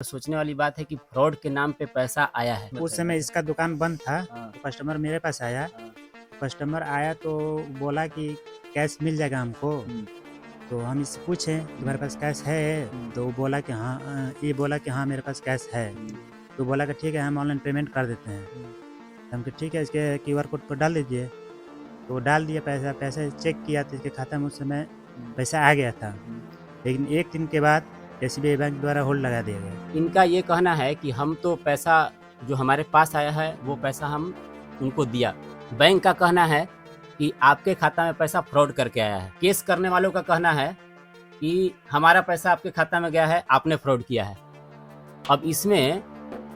सोचने वाली बात है कि फ्रॉड के नाम पे पैसा आया है। उस समय इसका दुकान बंद था, हाँ, तो कस्टमर मेरे पास आया। हाँ, कस्टमर आया तो बोला कि कैश मिल जाएगा हमको। हुँ, तो हम इससे पूछे तुम्हारे पास कैश है? हुँ, तो वो बोला कि हाँ ये बोला कि हाँ मेरे पास कैश है। हुँ, तो बोला कि ठीक है हम ऑनलाइन पेमेंट कर देते हैं। हुँ, तो हम कहा ठीक है इसके क्यूआर कोड पर डाल दीजिए। तो वो डाल दिया पैसा, पैसा चेक किया तो इसके खाता में उस समय हुँ, पैसा आ गया था। हुँ। लेकिन 1 दिन के बाद एसबीआई बैंक द्वारा होल्ड लगा दिया गया। इनका ये कहना है कि हम तो पैसा जो हमारे पास आया है, वो पैसा हम उनको दिया। बैंक का कहना है कि आपके खाता में पैसा फ्रॉड करके आया है। केस करने वालों का कहना है कि हमारा पैसा आपके खाता में गया है, आपने फ्रॉड किया है। अब इसमें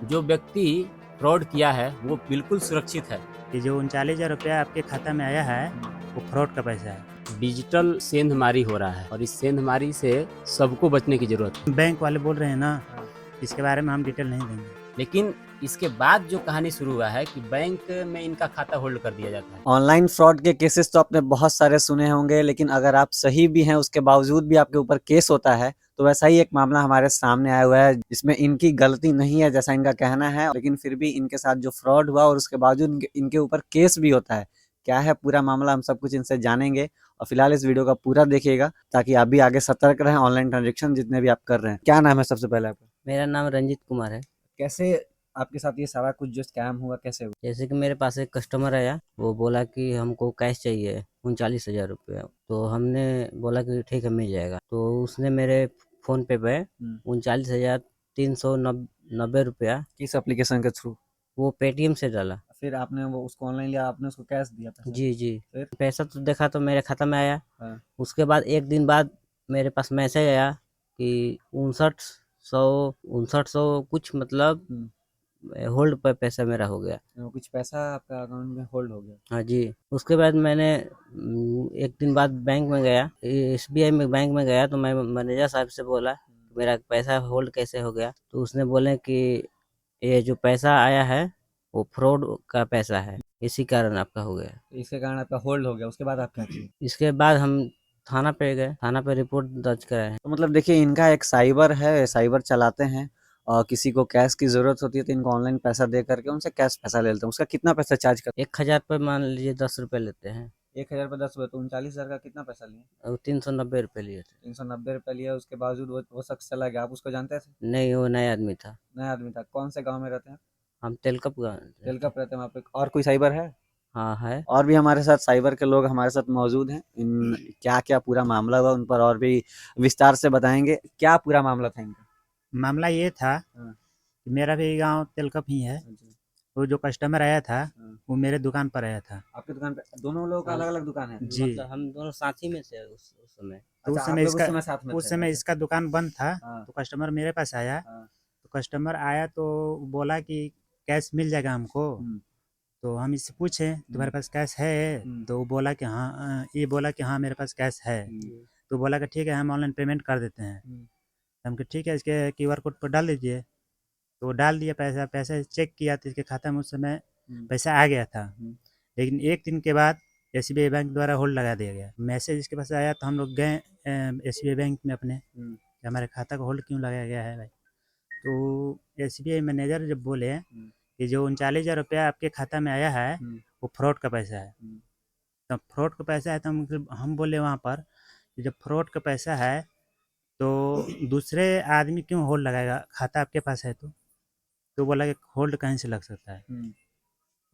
जो व्यक्ति फ्रॉड किया है, वो बिल्कुल सुरक्षित है। कि जो 39,000 रुपया आपके खाता में आया है, वो फ्रॉड का पैसा है। डिजिटल सेंधमारी हो रहा है और इस सेंधमारी से सबको बचने की ज़रूरत है। बैंक वाले बोल रहे हैं ना, हाँ। इसके बारे में हम डिटेल नहीं देंगे। लेकिन इसके बाद जो कहानी शुरू हुआ है कि बैंक में इनका खाता होल्ड कर दिया जाता है। ऑनलाइन फ्रॉड के केसेस तो आपने बहुत सारे सुने होंगे, लेकिन अगर आप सही भी हैं उसके बावजूद भी आपके ऊपर केस होता है, तो वैसा ही एक मामला हमारे सामने आया हुआ है जिसमें इनकी गलती नहीं है जैसा इनका कहना है, लेकिन फिर भी इनके साथ जो फ्रॉड हुआ और उसके बावजूद इनके ऊपर केस भी होता है। क्या है पूरा मामला, हम सब कुछ इनसे जानेंगे और फिलहाल इस वीडियो का पूरा देखिएगा ताकि आप भी आगे सतर्क रहें ऑनलाइन ट्रांजेक्शन जितने भी आप कर रहे हैं। क्या नाम है सबसे पहले आपका? मेरा नाम रंजीत कुमार है। कैसे आपके साथ ये सारा कुछ जो स्कैम हुआ कैसे हुआ? जैसे कि मेरे पास एक कस्टमर आया, वो बोला कि हमको कैश चाहिए 39,000 रुपया। तो हमने बोला कि ठीक है मिल जाएगा। तो उसने मेरे फ़ोन पे 39,390 रुपया किस एप्लीकेशन के थ्रू? वो पेटीएम से डाला। फिर आपने वो उसको ऑनलाइन लिया, आपने उसको कैश दिया पैसा? जी, जी। फिर? पैसा तो देखा तो मेरे खाता में आया। हाँ। उसके बाद 1 दिन बाद मेरे पास मैसेज आया कि 59,सौ कुछ मतलब होल्ड पे पैसा मेरा हो गया। कुछ पैसा आपका अकाउंट में होल्ड हो गया? हाँ जी। उसके बाद मैंने 1 दिन बाद बैंक में गया, एसबीआई में बैंक में गया तो मैं मैनेजर साहब से बोला, मेरा पैसा होल्ड कैसे हो गया? तो उसने बोले कि ये जो पैसा आया है, वो फ्रॉड का पैसा है, इसी कारण आपका हो गया। इसके कारण आपका होल्ड हो गया, उसके बाद आप क्या किए? इसके बाद हम थाना पे गए, थाना पे रिपोर्ट दर्ज कराए हैं। तो मतलब देखिए इनका एक साइबर है, साइबर चलाते हैं और किसी को कैश की ज़रूरत होती है तो इनको ऑनलाइन पैसा दे करके उनसे कैश पैसा ले लेते हैं। उसका कितना पैसा चार्ज करते 1,000 पे मान लीजिए 10 रुपए लेते हैं। हैं? 1000 पे 10 रुपये तो 39,000 का कितना पैसा लिए? और 390 रुपए लिए थे। 390 रुपये लिया, उसके बावजूद वो शख्स चला गया। आप उसको जानते थे? नहीं, वो नया आदमी था। नया आदमी था। कौन से गाँव में रहते हैं? हम तेलकप गाँव तेलकप रहते हैं वहाँ पे। और कोई साइबर है? हाँ, है। और भी हमारे साथ साइबर के लोग हमारे साथ मौजूद हैं। इन क्या-क्या पूरा मामला हुआ उन पर और भी विस्तार से बताएँगे। क्या पूरा मामला था इनका? मामला ये था, हाँ। मेरा भी गाँव तेलकप ही है। अच्छा। वो जो कस्टमर आया था, हाँ। वो मेरे दुकान पर आया था। आपकी दुकान पे दोनों लोगों का हाँ। अलग-अलग दुकान है? जी। मतलब हम दोनों साथी में थे उस समय। तो अच्छा, उस आप समय लोग उस इसका समय साथ में उस थे? समय अच्छा। इसका दुकान बंद था, हाँ, तो कस्टमर मेरे पास आया। हाँ। तो कस्टमर आया तो बोला कि कैश मिल जाएगा हमको। हुँ, तो हम इससे पूछे तुम्हारे पास कैश है? हुँ, तो वो बोला कि हाँ ये बोला कि हाँ मेरे पास कैश है। हुँ, तो बोला कि ठीक है हम ऑनलाइन पेमेंट कर देते हैं। हुँ, तो हम कहा ठीक है इसके क्यूआर कोड पर डाल दीजिए। तो वो डाल दिया पैसा, पैसा चेक किया तो इसके खाता में उस समय हुँ, पैसा आ गया था। हुँ, लेकिन 1 दिन के बाद एसबीआई बैंक द्वारा होल्ड लगा दिया गया। मैसेज इसके पास आया तो हम लोग गए एसबीआई बैंक में अपने, हुँ, कि हमारे खाता को होल्ड क्यों लगाया गया है भाई? तो एसबीआई मैनेजर जब बोले हुँ, कि जो 39,000 रुपया आपके खाता में आया है, हुँ, वो फ्रॉड का पैसा है। हुँ, तो फ्रॉड का पैसा है तो हम बोले वहाँ पर कि जब फ्रॉड का पैसा है तो दूसरे आदमी क्यों होल्ड लगाएगा? खाता आपके पास है तो? तो बोला कि होल्ड कहीं से लग सकता है। हुँ।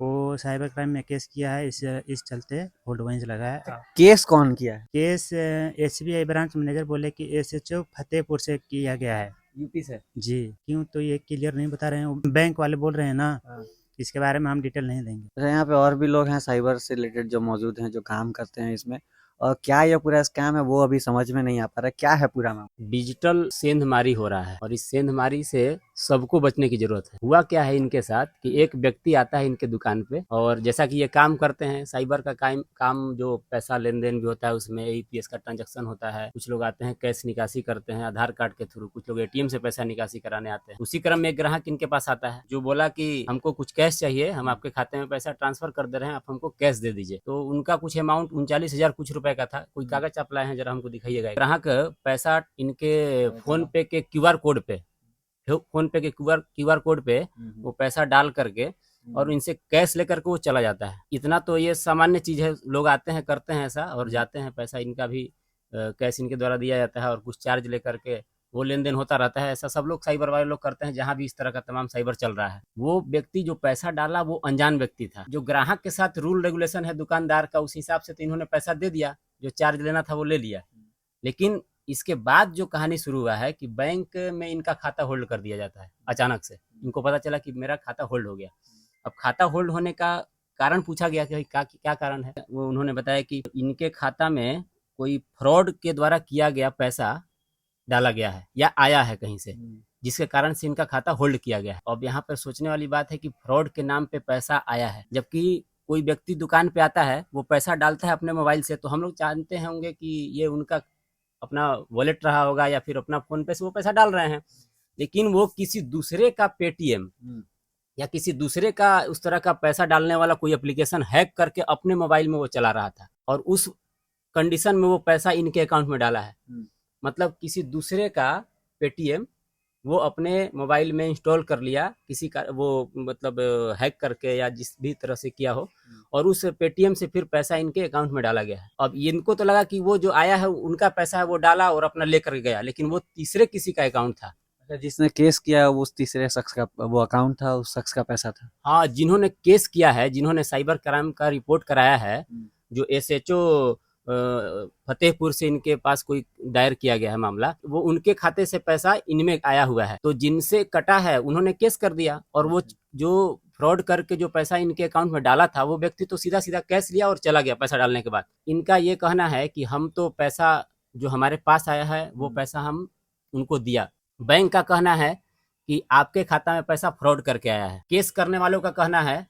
वो साइबर क्राइम में केस किया है, इस चलते होल्ड वहीं से लगा है। केस कौन किया है? केस एसबीआई ब्रांच मैनेजर बोले कि एसएचओ फतेहपुर से किया गया है। यूपी से? जी, क्यों तो ये क्लियर नहीं बता रहे हैं। बैंक वाले बोल रहे हैं ना, हाँ। इसके बारे में हम डिटेल नहीं देंगे। अच्छा, यहाँ पे और भी लोग हैं साइबर से रिलेटेड जो मौजूद हैं, जो काम करते हैं इसमें। और क्या ये पूरा स्कैम है वो अभी समझ में नहीं आ पा रहा है। क्या है पूरा मामला? डिजिटल सेंधमारी हो रहा है और इस सेंधमारी से सबको बचने की जरूरत है। हुआ क्या है इनके साथ कि एक व्यक्ति आता है इनके दुकान पे और जैसा कि ये काम करते हैं साइबर का काम जो पैसा लेन देन भी होता है उसमें एईपीएस का ट्रांजैक्शन होता है। कुछ लोग आते हैं कैश निकासी करते हैं आधार कार्ड के थ्रू, कुछ लोग एटीएम से पैसा निकासी कराने आते हैं। उसी क्रम में एक ग्राहक इनके पास आता है जो बोला कि हमको कुछ कैश चाहिए, हम आपके खाते में पैसा ट्रांसफर कर दे रहे हैं, आप हमको कैश दे दीजिए। तो उनका कुछ अमाउंट 39,000 कुछ रुपए का था। कोई कागज आप लाए हैं जरा हमको दिखाइएगा। ग्राहक पैसा इनके फोन पे के क्यूआर कोड पे फोन पे के क्यूआर कोड पे वो पैसा डाल करके और इनसे कैश लेकर के वो चला जाता है। इतना तो ये सामान्य चीज़ है, लोग आते हैं करते हैं ऐसा और जाते हैं, पैसा इनका भी कैश इनके द्वारा दिया जाता है और कुछ चार्ज लेकर के वो लेन देन होता रहता है। ऐसा सब लोग साइबर वाले लोग करते हैं जहाँ भी इस तरह का तमाम साइबर चल रहा है। वो व्यक्ति जो पैसा डाला वो अनजान व्यक्ति था, जो ग्राहक के साथ रूल रेगुलेशन है दुकानदार का उस हिसाब से तो इन्होंने पैसा दे दिया, जो चार्ज लेना था वो ले लिया। लेकिन इसके बाद जो कहानी शुरू हुआ है कि बैंक में इनका खाता होल्ड कर दिया जाता है अचानक से। इनको पता चला कि मेरा खाता होल्ड हो गया। अब खाता होल्ड होने का कारण पूछा गया कि क्या कारण है, वो उन्होंने बताया कि इनके खाता में कोई फ्रॉड के द्वारा किया गया पैसा डाला गया है या आया है कहीं से, जिसके कारण से इनका खाता होल्ड किया गया है। अब यहाँ पर सोचने वाली बात है कि फ्रॉड के नाम पे पैसा आया है, जबकि कोई व्यक्ति दुकान पे आता है वो पैसा डालता है अपने मोबाइल से, तो हम लोग जानते होंगे कि ये उनका अपना वॉलेट रहा होगा या फिर अपना फोन पे से वो पैसा डाल रहे हैं। लेकिन वो किसी दूसरे का पेटीएम या किसी दूसरे का उस तरह का पैसा डालने वाला कोई एप्लीकेशन हैक करके अपने मोबाइल में वो चला रहा था और उस कंडीशन में वो पैसा इनके अकाउंट में डाला है। मतलब किसी दूसरे का पेटीएम वो अपने मोबाइल में इंस्टॉल कर लिया, किसी का वो मतलब हैक करके या जिस भी तरह से किया हो, और उस पेटीएम से फिर पैसा इनके अकाउंट में डाला गया है। अब इनको तो लगा कि वो जो आया है उनका पैसा है, वो डाला और अपना लेकर गया, लेकिन वो तीसरे किसी का अकाउंट था। जिसने केस किया वो उस तीसरे शख्स का वो अकाउंट था, उस शख्स का पैसा था। हाँ, जिन्होंने केस किया है, जिन्होंने साइबर क्राइम का रिपोर्ट कराया है, जो एसएचओ फतेहपुर से इनके पास कोई दायर किया गया है मामला, वो उनके खाते से पैसा इनमें आया हुआ है। तो जिनसे कटा है उन्होंने केस कर दिया और वो जो फ्रॉड करके जो पैसा इनके अकाउंट में डाला था वो व्यक्ति तो सीधा सीधा कैश लिया और चला गया पैसा डालने के बाद। इनका ये कहना है कि हम तो पैसा जो हमारे पास आया है वो पैसा हम उनको दिया। बैंक का कहना है कि आपके खाता में पैसा फ्रॉड करके आया है। केस करने वालों का कहना है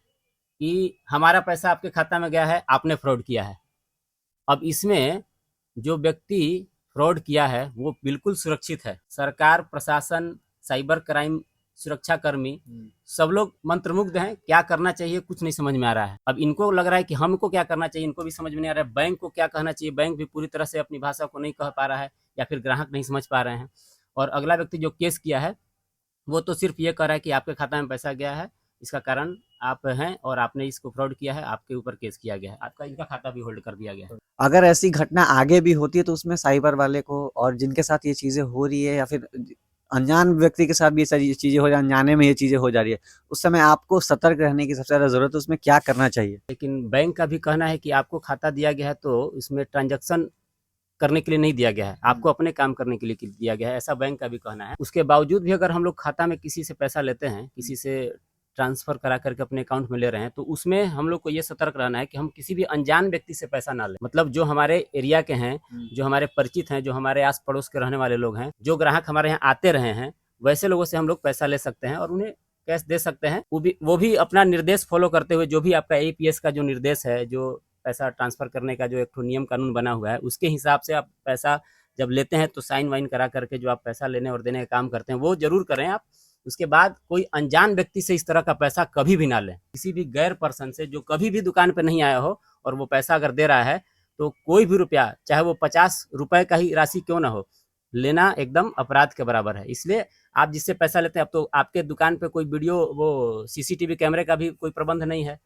कि हमारा पैसा आपके खाता में गया है, आपने फ्रॉड किया है। अब इसमें जो व्यक्ति फ्रॉड किया है वो बिल्कुल सुरक्षित है। सरकार, प्रशासन, साइबर क्राइम सुरक्षाकर्मी सब लोग मंत्रमुग्ध हैं। क्या करना चाहिए कुछ नहीं समझ में आ रहा है। अब इनको लग रहा है कि हमको क्या करना चाहिए, इनको भी समझ में नहीं आ रहा है। बैंक को क्या कहना चाहिए, बैंक भी पूरी तरह से अपनी भाषा को नहीं कह पा रहा है या फिर ग्राहक नहीं समझ पा रहे हैं। और अगला व्यक्ति जो केस किया है वो तो सिर्फ ये कह रहा है कि आपके खाता में पैसा गया है, इसका कारण आप हैं और आपने इसको फ्रॉड किया है, आपके ऊपर केस किया गया है, आपका इनका खाता भी होल्ड कर दिया गया है। अगर ऐसी घटना आगे भी होती है तो उसमें साइबर वाले को और जिनके साथ ये चीजें हो रही है या फिर अनजान व्यक्ति के साथ भी ये सारी चीजें हो, अनजाने में ये चीजें हो जा रही है, उस समय आपको सतर्क रहने की सबसे ज्यादा जरूरत है। उसमें क्या करना चाहिए? लेकिन बैंक का भी कहना है कि आपको खाता दिया गया है तो इसमें ट्रांजैक्शन करने के लिए नहीं दिया गया है, आपको अपने काम करने के लिए दिया गया है, ऐसा बैंक का भी कहना है। उसके बावजूद भी अगर हम लोग खाता में किसी से पैसा लेते हैं, किसी से ट्रांसफर करा करके अपने अकाउंट में ले रहे हैं, तो उसमें हम लोग को ये सतर्क रहना है कि हम किसी भी अनजान व्यक्ति से पैसा ना लें। मतलब जो हमारे एरिया के हैं, जो हमारे परिचित हैं, जो हमारे आस पड़ोस के रहने वाले लोग हैं, जो ग्राहक हमारे यहाँ आते रहे हैं, वैसे लोगों से हम लोग पैसा ले सकते हैं और उन्हें कैश दे सकते हैं। वो भी अपना निर्देश फॉलो करते हुए, जो भी आपका एईपीएस का जो निर्देश है, जो पैसा ट्रांसफर करने का जो एक नियम कानून बना हुआ है, उसके हिसाब से आप पैसा जब लेते हैं तो साइन वाइन करा करके जो आप पैसा लेने और देने का काम करते हैं वो जरूर करें आप। उसके बाद कोई अनजान व्यक्ति से इस तरह का पैसा कभी भी ना लें। किसी भी गैर पर्सन से जो कभी भी दुकान पे नहीं आया हो और वो पैसा अगर दे रहा है तो कोई भी रुपया, चाहे वो 50 रुपए का ही राशि क्यों ना हो, लेना एकदम अपराध के बराबर है। इसलिए आप जिससे पैसा लेते हैं, अब तो आपके दुकान पे कोई वीडियो वो सीसीटीवी कैमरे का भी कोई प्रबंध नहीं है,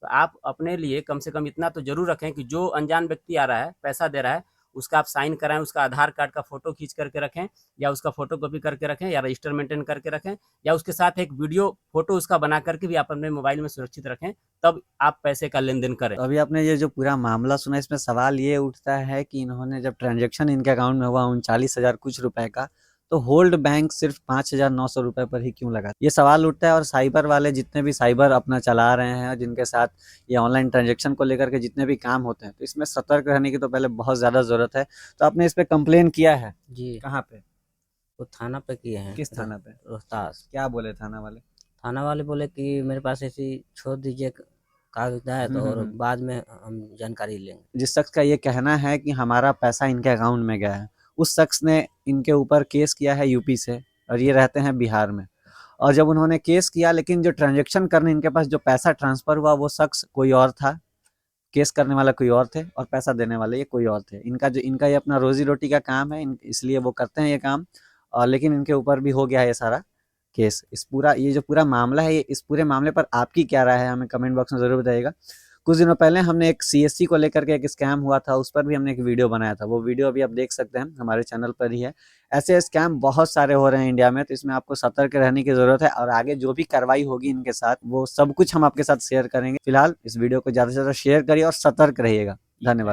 तो आप अपने लिए कम से कम इतना तो जरूर रखें कि जो अनजान व्यक्ति आ रहा है, पैसा दे रहा है, उसका आप साइन कराएं, उसका आधार कार्ड का फोटो खींच करके रखें या उसका फोटो कॉपी करके रखें या रजिस्टर मेंटेन करके रखें या उसके साथ एक वीडियो फोटो उसका बना करके भी आप अपने मोबाइल में सुरक्षित रखें, तब आप पैसे का लेन देन करें। अभी आपने ये जो पूरा मामला सुना, इसमें सवाल ये उठता है कि इन्होंने जब ट्रांजैक्शन इनके अकाउंट में हुआ 39,000 कुछ रुपए का, तो होल्ड बैंक सिर्फ 5,900 रुपए पर ही क्यों लगा? ये सवाल उठता है। और साइबर वाले जितने भी साइबर अपना चला रहे हैं, जिनके साथ ये ऑनलाइन ट्रांजैक्शन को लेकर के जितने भी काम होते हैं, तो इसमें सतर्क रहने की तो पहले बहुत ज्यादा जरूरत है। तो आपने इस पे कंप्लेन किया है? जी, कहाँ पे? वो थाना पे किए हैं। किस थाना पे? रोहतास। क्या बोले थाना वाले? थाना वाले बोले कि मेरे पास ऐसी छोड़ दीजिए कागजात और बाद में हम जानकारी लेंगे। जिस शख्स का ये कहना है कि हमारा पैसा इनके अकाउंट में गया है, उस शख्स ने इनके ऊपर केस किया है यूपी से और ये रहते हैं बिहार में। और जब उन्होंने केस किया, लेकिन जो ट्रांजैक्शन करने इनके पास जो पैसा ट्रांसफर हुआ वो शख्स कोई और था, केस करने वाला कोई और थे और पैसा देने वाले ये कोई और थे। इनका ये अपना रोजी रोटी का काम है, इसलिए वो करते हैं ये काम। और लेकिन इनके ऊपर भी हो गया है ये सारा। केस। ये जो पूरा मामला है, इस पूरे मामले पर आपकी क्या राय है, हमें कमेंट बॉक्स में ज़रूर बताइएगा। कुछ दिनों पहले हमने एक सीएससी को लेकर के एक स्कैम हुआ था, उस पर भी हमने एक वीडियो बनाया था। वो वीडियो अभी आप देख सकते हैं, हमारे चैनल पर ही है। ऐसे स्कैम बहुत सारे हो रहे हैं इंडिया में, तो इसमें आपको सतर्क रहने की ज़रूरत है और आगे जो भी कार्रवाई होगी इनके साथ, वो सब कुछ हम आपके साथ शेयर करेंगे। फिलहाल इस वीडियो को ज़्यादा से ज़्यादा शेयर करिए और सतर्क रहिएगा। धन्यवाद।